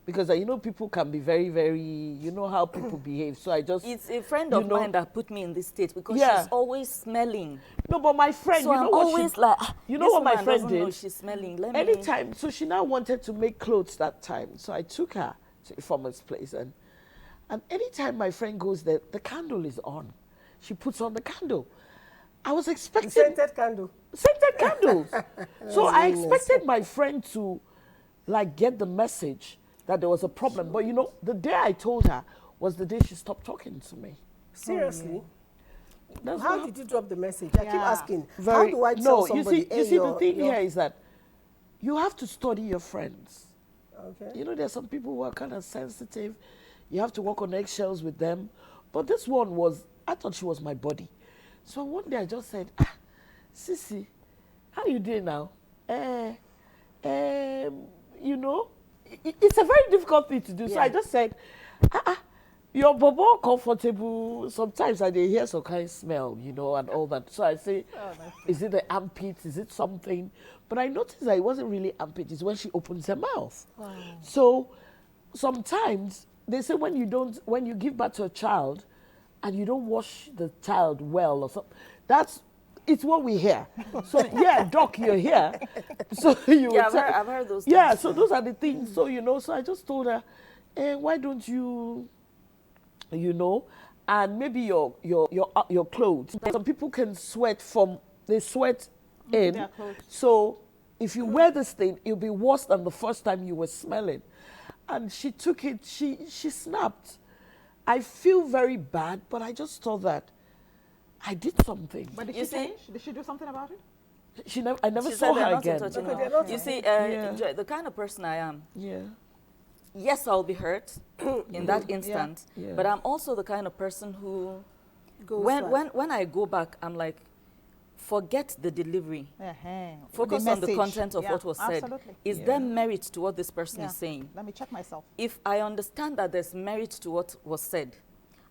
Because people can be very, very, you know how people behave. So I just, It's a friend you of know- mine that put me in this state because Yeah. she's always smelling. no, but my friend, So you know I'm what always she, like, you know this what my woman friend doesn't know did? she's smelling. Let me. Anytime, so she now wanted to make clothes that time. So I took her to a farmer's place, and anytime my friend goes there, the candle is on. She puts on the candle. I was expecting Scented candle. scented candles. So I goodness. expected my friend to like get the message that there was a problem. But the day I told her was the day she stopped talking to me. Seriously? That's How what did you drop the message? I keep Yeah. asking. How do I tell somebody? You see, the thing here is that you have to study your friends. Okay. There's some people who are kind of sensitive. You have to walk on eggshells with them. But this one I thought she was my body. So one day I just said, Sissy, how you doing now? it's a very difficult thing to do. So I just said, your bobo comfortable sometimes and they hear some kind of smell, you know, and all that. So I say, is it the armpit? Is it something? But I noticed that it wasn't really armpit. It's when she opens her mouth. Wow. So sometimes they say when you give birth to a child and you don't wash the child well or something, it's what we hear. So doc, you're here. So I've heard those things. Yeah, so those are the things. So so I just told her, why don't you, and maybe your clothes. Some people can sweat they sweat in. So if you wear this thing, it'll be worse than the first time you were smelling. And she took it. She snapped. I feel very bad, but I just thought that I did something. But did she change? Did she do something about it? I never saw her again. You see, the kind of person I am. Yeah. Yes, I'll be hurt in that instant. Yeah. But I'm also the kind of person who, when I go back, I'm like, forget the delivery. Focus on the content of what was said. Absolutely. Is there merit to what this person is saying? Let me check myself. If I understand that there's merit to what was said,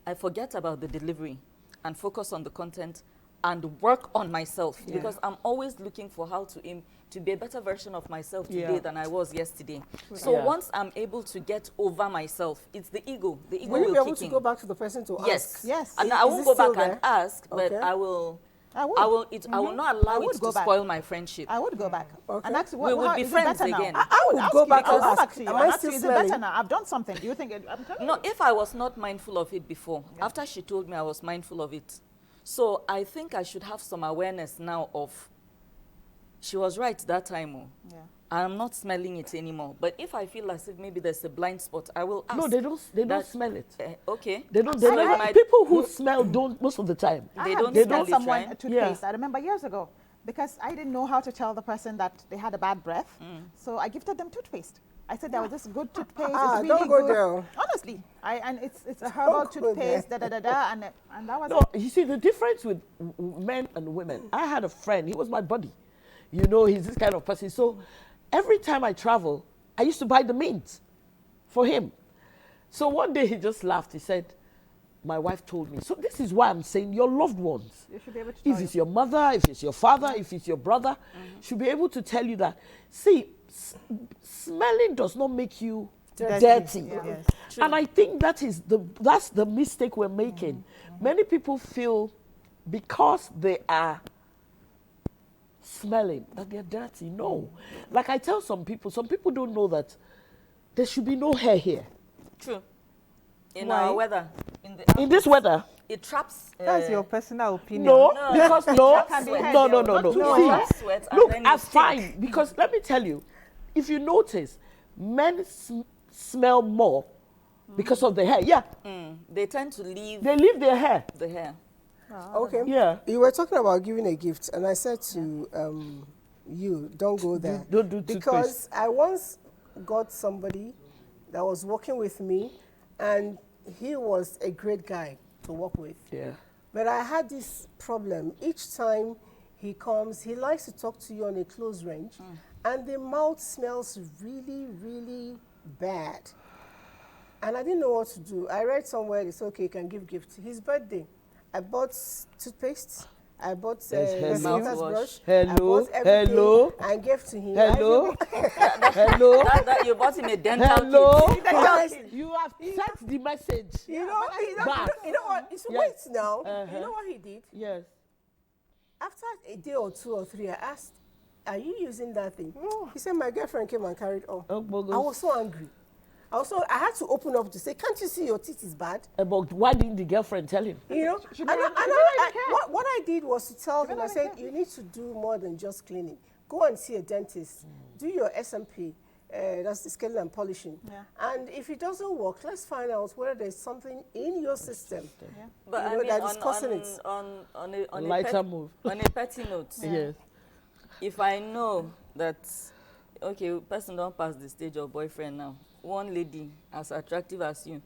I forget about the delivery and focus on the content and work on myself, because I'm always looking for how to be a better version of myself today than I was yesterday. So once I'm able to get over myself, it's the ego. The ego will kick in. Will you be able to go back to the person to ask? Yes. And I won't go back and ask, but I will not allow it to spoil my friendship. I would go back. Okay. And ask, we would be friends again. I would go back and ask. Am I still smelling? Is it better now? I've done something. Do you think I'm telling you? If I was not mindful of it before, after she told me I was mindful of it. So I think I should have some awareness now of, she was right that time. I'm not smelling it anymore. But if I feel as if maybe there's a blind spot, I will ask. No, they don't smell it. Okay. They don't. People who smell don't most of the time. They don't smell someone a toothpaste. I remember years ago, because I didn't know how to tell the person that they had a bad breath. So I gifted them toothpaste. I said that was just good toothpaste. It's really don't go good. there. Honestly, and it's a herbal toothpaste. And that was it. You see the difference with men and women. I had a friend. He was my buddy. He's this kind of person. So every time I travel, I used to buy the mint for him. So one day he just laughed. He said, my wife told me. So this is why I'm saying your loved ones. You should be able to if it's your mother, if it's your father, if it's your brother, should be able to tell you that. See, smelling does not make you dirty. Yes. And I think that's the mistake we're making. Many people feel because they are smelling that they're dirty. No. Like I tell some people don't know that there should be no hair here. True. In our weather. In this weather. It traps. That's your personal opinion. No, because no. Look, I'm fine. Because let me tell you, if you notice, men smell more because of the hair. Yeah. They tend to leave. They leave their hair. The hair. Okay. Yeah. You were talking about giving a gift, and I said to you, don't go there. Don't do because I once got somebody that was working with me, and he was a great guy to work with. Yeah. But I had this problem. Each time he comes, he likes to talk to you on a close range, and the mouth smells really, really bad. And I didn't know what to do. I read somewhere, it's okay, you can give gifts. His birthday, I bought toothpaste, I bought mouthwash, I bought everything and gave to him. Hello. You bought him a dental kit. You have sent the message. You know what? Wait now. You know what he did? Yes. After a day or 2 or 3, I asked, are you using that thing? He said, my girlfriend came and carried on. I was so angry. I had to open up to say, can't you see your teeth is bad? But why didn't the girlfriend tell him? What I did was to tell him, I said, you need to do more than just cleaning. Go and see a dentist. Do your SMP. That's the scaling and polishing. Yeah. And if it doesn't work, let's find out whether there's something in your system but that is causing it. On a lighter move. On a petty note. Yes. If I know that, okay, person don't pass the stage of boyfriend now. One lady, as attractive as you,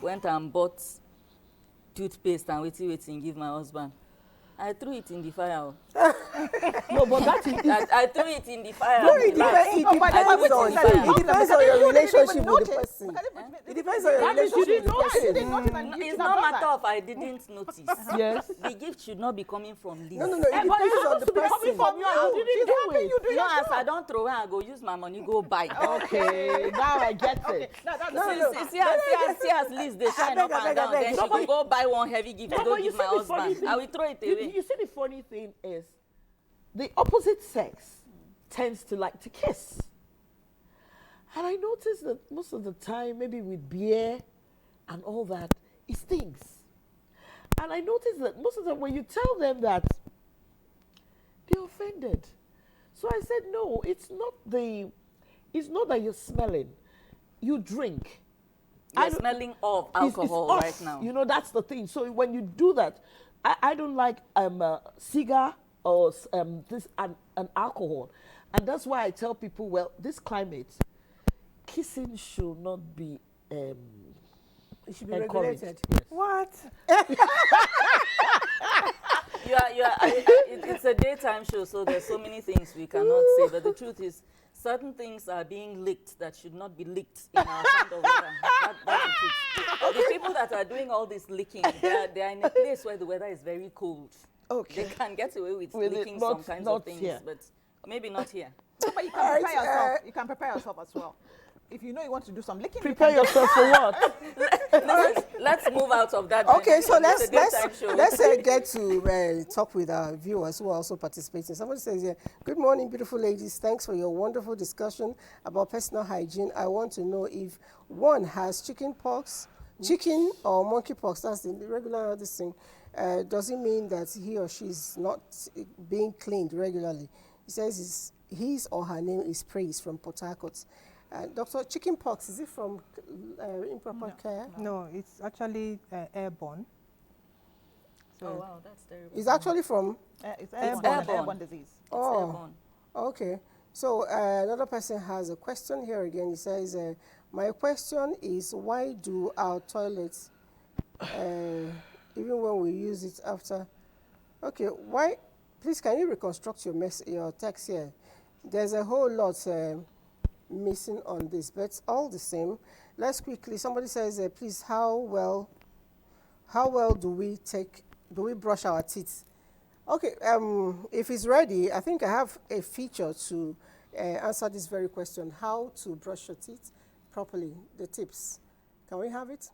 went and bought toothpaste and waiting, give my husband. I threw it in the fire. No, but that is I threw it in the fire. No, it depends on your relationship with the person. It depends on your That means you relationship with the didn't notice. person. It's not matter of I didn't notice. Yes. The gift should not be coming from Liz. No, it But it's depends on supposed the to be coming person. from you. and You didn't do it. You do No, your as I don't throw her, I go use my money, go buy. Okay, now I get it. See as Liz, they shine up and down. Then she go buy one heavy gift to No, go but you give my see the funny husband. thing- I will throw it away. You see, the funny thing is, the opposite sex tends to like to kiss. And I noticed that most of the time, maybe with beer and all that, it stings. And I noticed that most of the time when you tell them that, they're offended. So I said, no, it's not that you're smelling. You drink. You're smelling of alcohol it's right us. now. You know, that's the thing. So when you do that, I don't like cigar or an alcohol. And that's why I tell people, well, this climate, kissing should not be It should be encouraged. regulated. What? It's a daytime show, so there's so many things we cannot say. But the truth is, certain things are being leaked that should not be leaked in our kind of weather. That's the truth. The people that are doing all this leaking, they are in a place where the weather is very cold. Okay. They can get away with With it, leaking not- some kinds not of things, here. but maybe not here. But you can prepare yourself. You can prepare yourself as well. If you know you want to do some licking, you Prepare can do- yourself for what? Let's move out of that. Okay, so It's a daytime show. let's get to talk with our viewers who are also participating. Somebody says here, good morning, beautiful ladies. Thanks for your wonderful discussion about personal hygiene. I want to know if one has chicken or monkey pox, that's the regular this thing, does it mean that he or she is not being cleaned regularly? He says his or her name is Praise from Port Harcourt. Doctor, chicken pox, is it from improper care? No, it's actually airborne. So Oh wow, that's terrible. It's actually from... It's airborne. airborne disease. Oh, Airborne. okay. So another person has a question here again. He says, my question is, why do our toilets, even when we use it after... Okay, why... Please, can you reconstruct your text here? There's a whole lot missing on this, but all the same, let's quickly... Somebody says, please, how well do we brush our teeth? Okay, if it's ready, I think I have a feature to answer this very question, how to brush your teeth properly, the tips. Can we have it?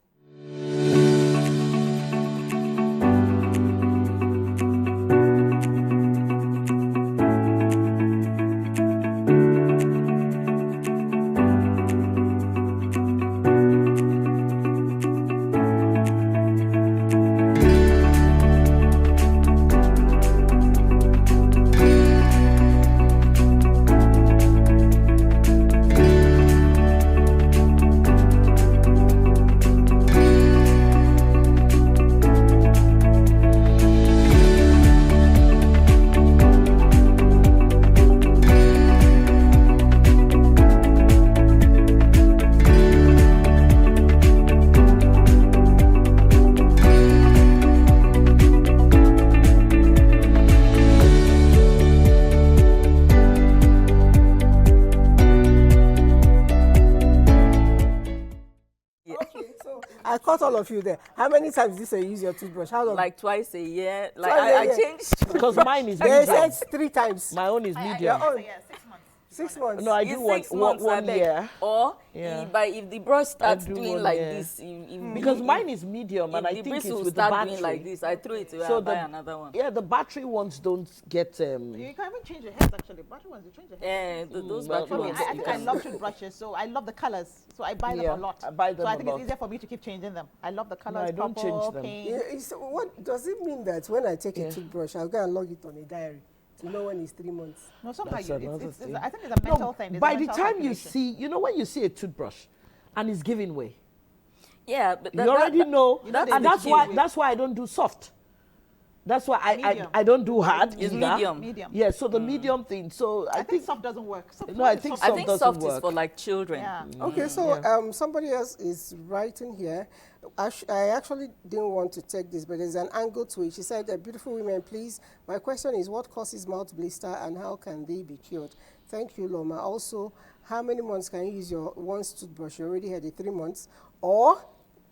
I caught all of you there. How many times did you say use your toothbrush? How long? Like twice a year. Like Twice a I year. changed. Because mine is They medium. said 3 times. My own is I- medium. Oh. yeah, 6 months. 6 months. No, I It's do one, 6 months, I one beg. year. Or Yeah. if the brush starts do doing one like year. this, Because mine is medium, and I the think bristle it's will with the start battery. doing like this. I throw it away So and buy the- another one. Yeah, the battery ones don't get. You can even change your heads actually. Battery ones, you change your heads. Those well, battery no, ones. I you think I can- love toothbrushes, so I love the colors. So I buy them Yeah, a lot. I buy them so I a think lot. it's easier for me to keep changing them. I love the colors. I don't purple, change them. pink. Yeah, what does it mean that when I take a Yeah. toothbrush, I'll go and log it on a diary to know when it's 3 months? No, sometimes That's you, another it's, thing. I think it's a mental thing. It's a by the mental time you calculation. see, when you see a toothbrush and it's giving way, Yeah, but you already know, You know and they that's give why way. I don't do soft. That's why Medium. I don't do hard. It's either. medium. Medium. Yeah, so the medium thing. So I think soft doesn't work. Soft No, I think I soft think doesn't soft is work. for like children. Yeah. Okay, so Yeah. somebody else is writing here. I actually didn't want to take this, but there's an angle to it. She said, beautiful women, please, my question is, what causes mouth blister and how can they be cured? Thank you, Loma. Also, how many months can you use your one toothbrush? You already had it 3 months. Or,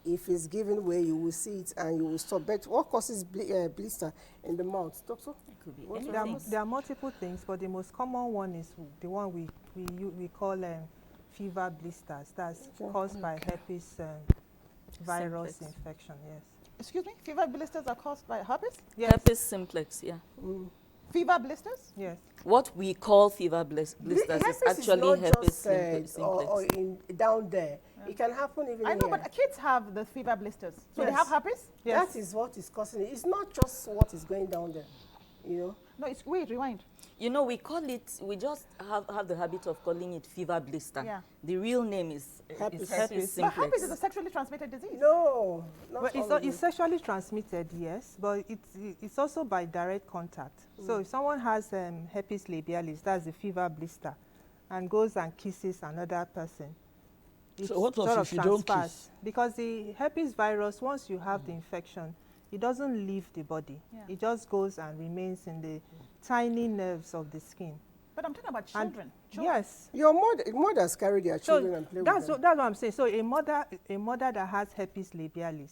if it's given way, you will see it and you will stop. But what causes blister in the mouth? Doctor? It could be What anything. There are multiple things, but the most common one is the one we call fever blisters. That's caused by herpes virus Simplex. infection, yes. Excuse me? Fever blisters are caused by herpes? Yes. Herpes simplex, yeah. Fever blisters? Yes. What we call fever blisters is herpes actually not herpes just, simplex. or down there. It can happen even I know, here. but kids have the fever blisters. So they Yes. have herpes? Yes. That is what is causing it. It's not just what is going down there, you know. No, it's, wait, rewind. You know, we call it, we just have the habit of calling it fever blister. Yeah. The real name is Herpes. herpes But herpes is a simplex. sexually transmitted disease. No, not Well, all of it's it. sexually transmitted, yes, but it's also by direct contact. So if someone has herpes labialis, that's a fever blister, and goes and kisses another person, it So what of sort if you don't transfers. kiss? Because the herpes virus, once you have the infection, it doesn't leave the body. Yeah. It just goes and remains in the tiny nerves of the skin. But I'm talking about And children. yes. Your mothers carry their children and play that's with them. that's what I'm saying. So a mother that has herpes labialis,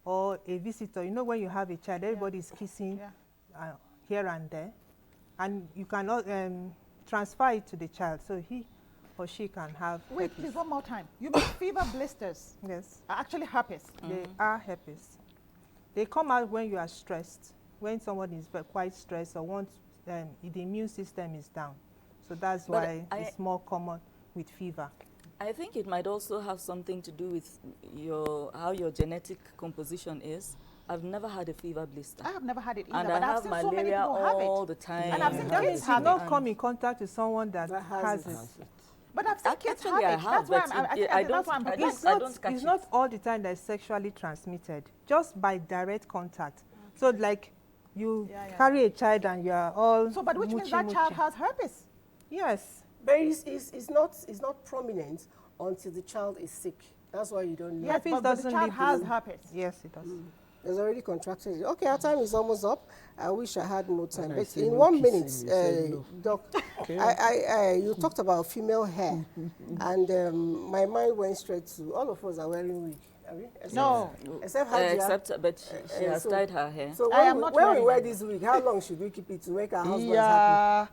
or a visitor, you know, when you have a child, everybody's kissing Yeah. here and there, and you cannot transfer it to the child, so he or she can have Wait, herpes. please, one more time. You mean fever blisters Yes, are actually herpes? they are herpes. They come out when you are stressed, when someone is quite stressed, or once the immune system is down. So that's But why it's more common with fever. I think it might also have something to do with how your genetic composition is. I've never had a fever blister. I have never had it either, And but I I've have seen so many malaria people have all it. the time. And I've seen That kids means have you not it. come in contact with someone that That has has it. it. But I've seen kids Actually, I have it. have, That's why but I think I that's why I'm don't- I perplexed. don't catch It's it. not all the time that it's sexually transmitted, just by direct contact. So like you Yeah, yeah. carry a child and you are all So, but which means muchi that child muchi. has herpes. Yes. But it's not prominent until the child is sick. That's why you don't know. Yes, Herpes but the doesn't child leave has the- herpes. Yes, it does. There's already contracted it. Okay, our time is almost up. I wish I had more time. When I But say in no 1 kissing, minute, you say no. Doc, Okay. you talked about female hair, and my mind went straight to all of us are wearing wig. Are we? No. Except Hajia. Except, but she has so- dyed her hair. So I am not when we wearing wear it. this wig, how long should we keep it to make our husbands happy?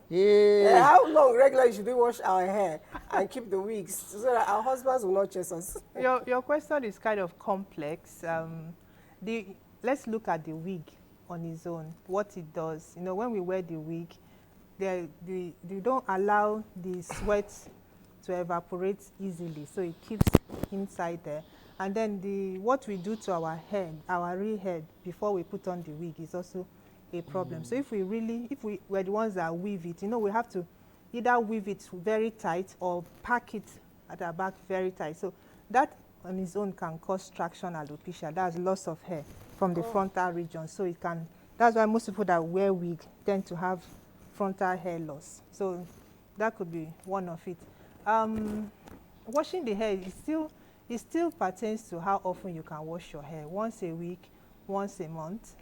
Yeah. How long regularly should we wash our hair and keep the wigs so that our husbands will not chase us? Your question is kind of complex. Let's look at the wig on its own, what it does. You know, when we wear the wig, they don't allow the sweat to evaporate easily, so it keeps inside there. And then what we do to our head, our real head, before we put on the wig is also a problem. So if we were the ones that weave it, you know, we have to either weave it very tight or pack it at the back very tight. So that on its own can cause traction alopecia. That's loss of hair from the frontal region. So it can. That's why most people that wear wig tend to have frontal hair loss. So that could be one of it. Washing the hair it still pertains to how often you can wash your hair. Once a week, once a month.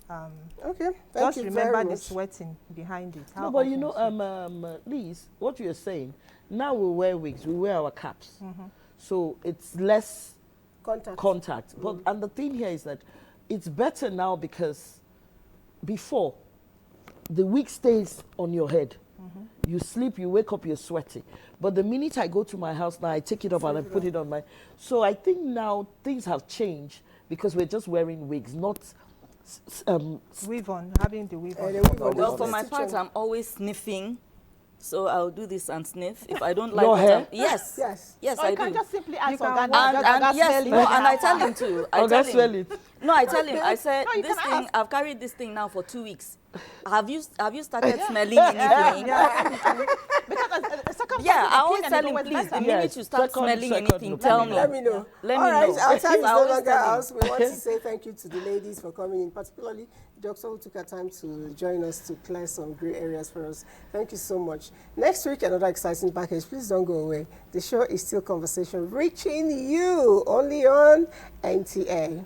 Okay, thank Just you remember very the much. sweating behind it. No, how but you often know, Liz, what you're saying, now we wear wigs, we wear our caps. So it's less contact. But and the thing here is that it's better now because before the wig stays on your head. You sleep, you wake up, you're sweaty. But the minute I go to my house now, I take it up and I put it on my. So I think now things have changed because we're just wearing wigs, not. weave on, having the weave on. the weave on. Well, the for my stitching. part, I'm always sniffing. So I'll do this and sniff. If I don't like Your what hair? I'm- Yes. Yes. Yes, Or I you can do. just simply ask can organic. wash- And yes, no, and I tell him to. I Oh, tell that's him. well it. No, I tell him. I said, No, you this can thing. ask. I've carried this thing now for 2 weeks. Have you started smelling anything? Because circumstances Yeah, I appear always and tell it's him, always please, the better. minute Yes, you start second smelling anything, opinion. tell me. Let me know. Let All me right, know. our time is I no always longer tell him. ours. We want to say thank you to the ladies for coming in, particularly Dr. who took her time to join us to clear some grey areas for us. Thank you so much. Next week, another exciting package. Please don't go away. The show is still Conversation, reaching you only on NTA.